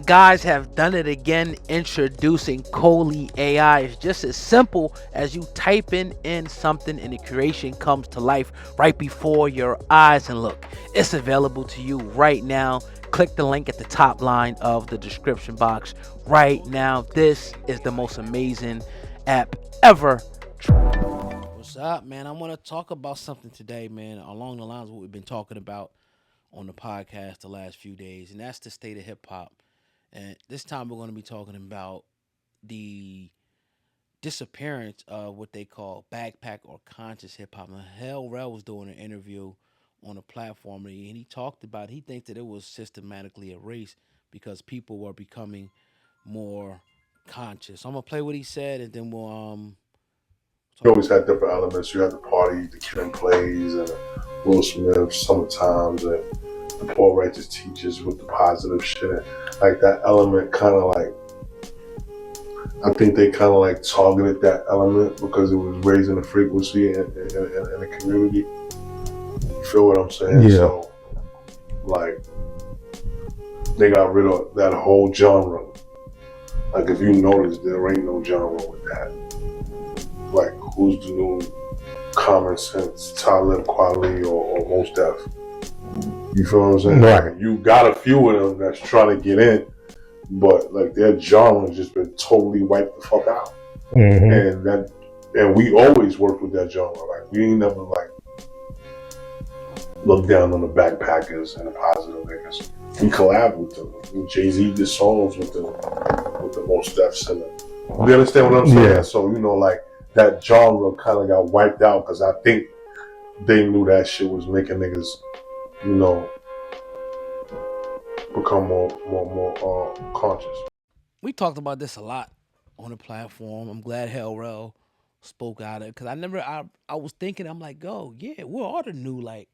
guys have done it again, introducing Coley AI. It's just as simple as you typing in something and the creation comes to life right before your eyes. And look, it's available to you right now. Click the link at the top line of the description box right now. This is the most amazing app ever. What's up, man? I want to talk about something today, man, along the lines of what we've been talking about on the podcast the last few days, and that's the state of hip hop. And this time we're going to be talking about the disappearance of what they call backpack or conscious hip hop. Now, Rell was doing an interview on a platform, and he talked about he thinks that it was systematically erased because people were becoming more conscious. I'm gonna play what he said, and then we'll You always had different elements. You had the party, the Kid Plays, and Will Smith, Summertimes, and the Paul Righteous Teachers with the positive shit. Like that element kind of like, I think they kind of like targeted that element because it was raising the frequency in the community. You feel what I'm saying? Yeah. So, like, they got rid of that whole genre. Like, if you notice, there ain't no genre with that. Like, who's the new Common Sense, Talib Kweli, or Mos Def? You feel what I'm saying? Right. Like, you got a few of them that's trying to get in, but like their genre has just been totally wiped the fuck out. Mm-hmm. And we always worked with that genre. Like, we ain't never like looked down on the backpackers and the positive niggas. We collabed with them. Jay-Z did songs with the Mos Defs and you understand what I'm saying? Yeah. So, you know, like, that genre kind of got wiped out because I think they knew that shit was making niggas, you know, become more conscious. we talked about this a lot on the platform. I'm glad Rell spoke out of it because I was thinking, I'm like, go, yeah, we're all the new, like,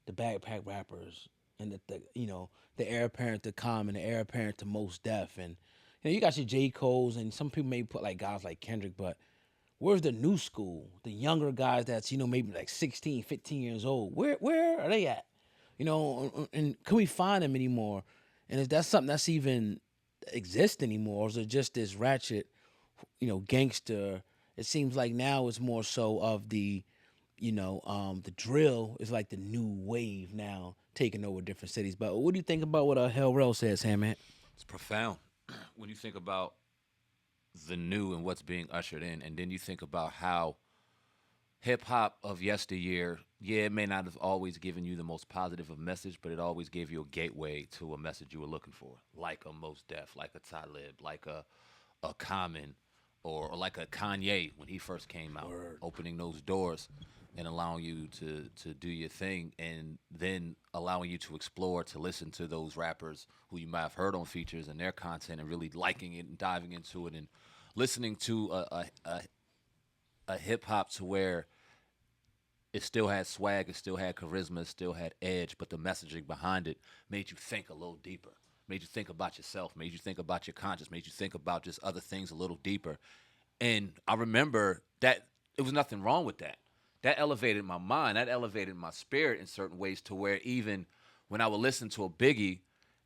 the backpack rappers and the heir apparent to Common, the heir apparent to Mos Def. And, you got your J. Cole's, and some people may put, like, guys like Kendrick, but where's the new school, the younger guys that's, maybe like 16, 15 years old? Where are they at? And can we find them anymore? And is that something that's even exist anymore, or is it just this ratchet, gangster? It seems like now it's more so of the drill is like the new wave now taking over different cities. But what do you think about what Rell says, Sam, man? It's profound when you think about the new and what's being ushered in, and then you think about how hip hop of yesteryear, yeah, it may not have always given you the most positive of message, but it always gave you a gateway to a message you were looking for, like a Mos Def, like a Talib, like a Common, or like a Kanye when he first came out, opening those doors and allowing you to do your thing, and then allowing you to explore, to listen to those rappers who you might have heard on features and their content, and really liking it and diving into it and listening to a hip hop to where it still had swag, it still had charisma, it still had edge, but the messaging behind it made you think a little deeper, made you think about yourself, made you think about your conscience, made you think about just other things a little deeper. And I remember that it was nothing wrong with that. That elevated my mind, that elevated my spirit in certain ways to where even when I would listen to a Biggie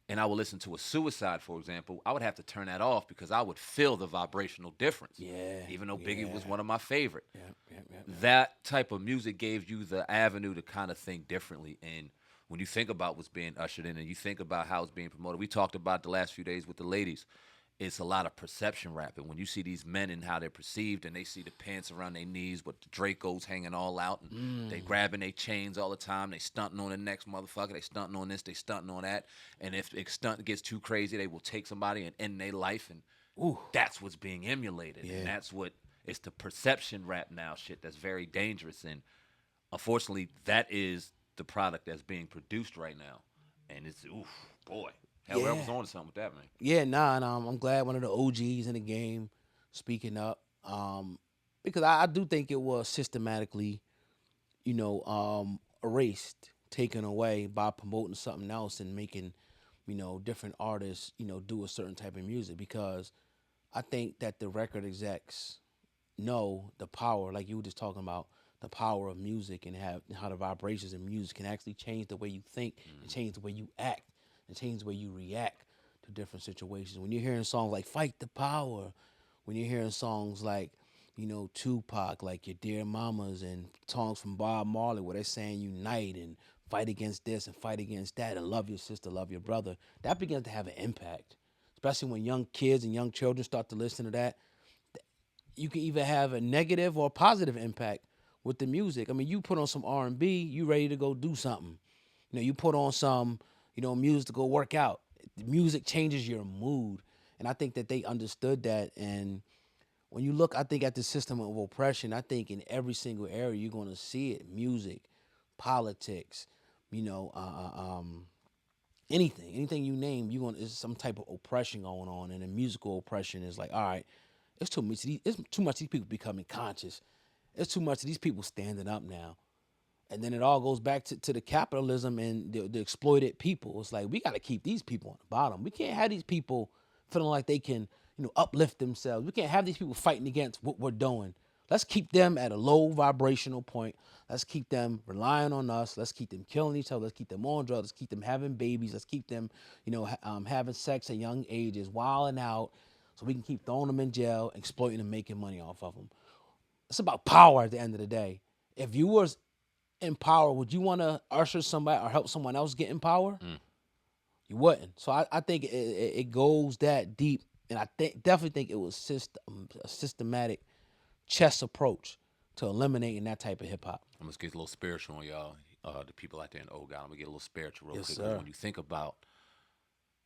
and I would listen to a Suicide, for example, I would have to turn that off because I would feel the vibrational difference. Yeah. Even though Biggie was one of my favorite. Yeah. That type of music gave you the avenue to kind of think differently. And when you think about what's being ushered in and you think about how it's being promoted, we talked about the last few days with the ladies. It's a lot of perception rapping. When you see these men and how they're perceived, and they see the pants around their knees with the Dracos hanging all out, and they grabbing their chains all the time, they stunting on the next motherfucker, they stunting on this, they stunting on that, and if the stunt gets too crazy, they will take somebody and end their life, and that's what's being emulated, and that's what it's the perception rap now shit that's very dangerous, and unfortunately, that is the product that's being produced right now, and it's boy. Hell, Yeah. was on to something with that, man. Yeah, nah, and I'm glad one of the OGs in the game speaking up, because I do think it was systematically, erased, taken away by promoting something else and making, different artists, do a certain type of music. Because I think that the record execs know the power, like you were just talking about, the power of music and how the vibrations in music can actually change the way you think and change the way you act and change the way you react to different situations. When you're hearing songs like "Fight the Power," when you're hearing songs like, Tupac, like "Your Dear Mamas," and songs from Bob Marley where they're saying unite and fight against this and fight against that and love your sister, love your brother, that begins to have an impact. Especially when young kids and young children start to listen to that, you can either have a negative or a positive impact with the music. I mean, you put on some R&B, you ready to go do something. You put on some, music to go work out. The music changes your mood. And I think that they understood that. And when you look, I think, at the system of oppression, I think in every single area you're going to see it. Music, politics, you know, anything you name, you're going to, there's some type of oppression going on. And the musical oppression is like, all right, it's too much. It's too much of these people becoming conscious. It's too much of these people standing up now. And then it all goes back to the capitalism and the exploited people. It's like, we got to keep these people on the bottom. We can't have these people feeling like they can, uplift themselves. We can't have these people fighting against what we're doing. Let's keep them at a low vibrational point. Let's keep them relying on us. Let's keep them killing each other. Let's keep them on drugs. Let's keep them having babies. Let's keep them, having sex at young ages, wilding out, so we can keep throwing them in jail, exploiting and making money off of them. It's about power at the end of the day. If you was in power, would you want to usher somebody or help someone else get in power? You wouldn't. So I think it goes that deep, and I definitely think it was a systematic chess approach to eliminating that type of hip hop. I'm gonna get a little spiritual on y'all, the people out there in Old God. I'm gonna get a little spiritual real Yes, quick. sir. When you think about,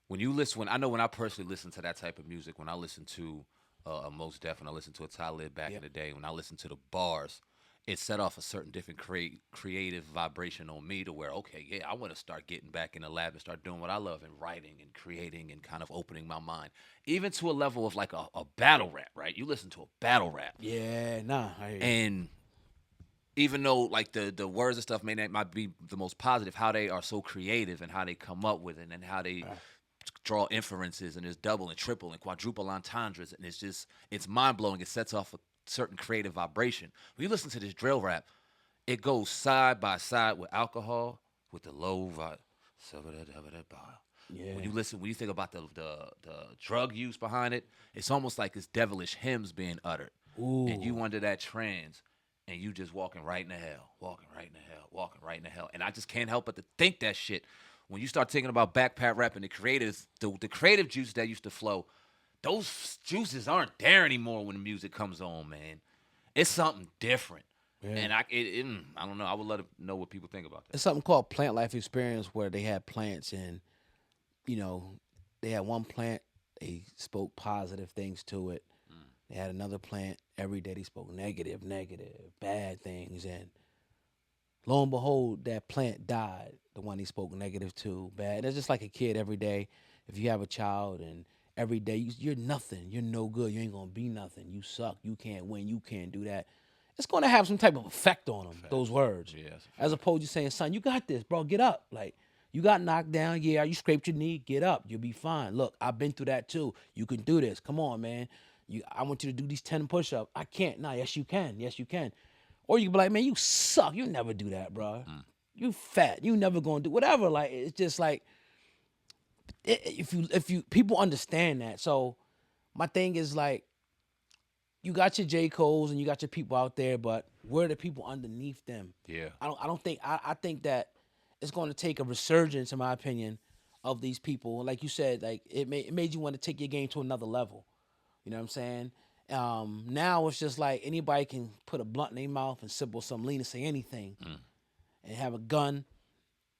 when you listen, when I personally listen to that type of music, when I listen to a Mos Def, when I listen to a Talib back in the day, when I listen to the bars, it set off a certain different creative vibration on me to where, okay, yeah, I want to start getting back in the lab and start doing what I love and writing and creating and kind of opening my mind, even to a level of like a battle rap, right? You listen to a battle rap. Yeah, nah. I hear you. And even though like the words and stuff might be the most positive, how they are so creative and how they come up with it and how they draw inferences and there's double and triple and quadruple entendres, and it's mind blowing. It sets off a certain creative vibration. When you listen to this drill rap, it goes side by side with alcohol, with the low vibe. Yeah. When you think about the drug use behind it, it's almost like it's devilish hymns being uttered. Ooh. And you under that trance, and you just walking right into hell, walking right into hell, walking right into hell. And I just can't help but to think that shit. When you start thinking about backpack rap and the creative juices that used to flow, those juices aren't there anymore when the music comes on, man. It's something different. Yeah. And I don't know. I would love to know what people think about that. It's something called plant life experience where they had plants and, they had one plant, they spoke positive things to it. They had another plant, every day they spoke negative, bad things. And lo and behold, that plant died, the one he spoke negative to, bad. It's just like a kid every day. If you have a child and every day you're nothing, you're no good, you ain't going to be nothing, you suck, you can't win, you can't do that. It's going to have some type of effect on them, those words. Yes. As opposed to saying, son, you got this, bro, get up. Like, you got knocked down, yeah, you scraped your knee, get up, you'll be fine. Look, I've been through that too. You can do this. Come on, man. I want you to do these 10 push-ups. I can't. Nah, yes, you can. Yes, you can. Or you can be like, man, you suck. You never do that, bro. You fat. You never gonna do whatever. Like, it's just like, if you people understand that. So my thing is like, you got your J. Cole's and you got your people out there, but where are the people underneath them? Yeah. I think that it's going to take a resurgence, in my opinion, of these people. Like you said, like it made you want to take your game to another level. You know what I'm saying? Now it's just like anybody can put a blunt in their mouth and sip some lean and say anything, and have a gun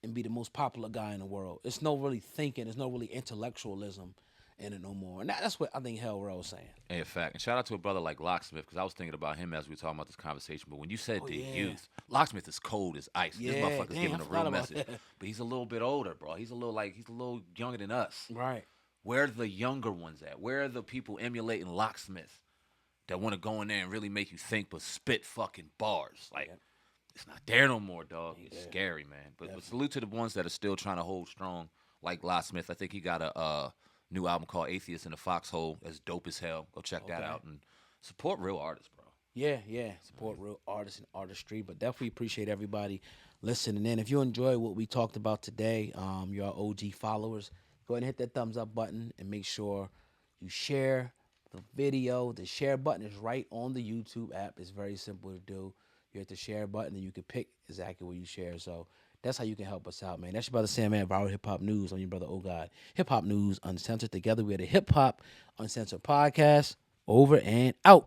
and be the most popular guy in the world. It's no really thinking. There's no really intellectualism in it no more. And that's what I think Rell was saying. Hey, in fact, and shout out to a brother like Locksmith, because I was thinking about him as we were talking about this conversation. But when you said youth, Locksmith is cold as ice. This motherfucker's giving a real message. But he's a little bit older, bro. He's a little younger than us. Right. Where are the younger ones at? Where are the people emulating Locksmith that want to go in there and really make you think but spit fucking bars? Like, it's not there no more, dog. It's scary, man. But salute to the ones that are still trying to hold strong, like Locksmith. I think he got a new album called Atheist in the Foxhole. That's dope as hell. Go check that out and support real artists, bro. Yeah. Support real artists and artistry. But definitely appreciate everybody listening in. If you enjoy what we talked about today, you're our OG followers, Go ahead and hit that thumbs up button and make sure you share the video. The share button is right on the YouTube app. It's very simple to do. You hit the share button and you can pick exactly where you share. So that's how you can help us out, man. That's your brother Sam, man. Viral Hip Hop News on your brother, oh God. Hip Hop News Uncensored. Together, we're the Hip Hop Uncensored podcast. Over and out.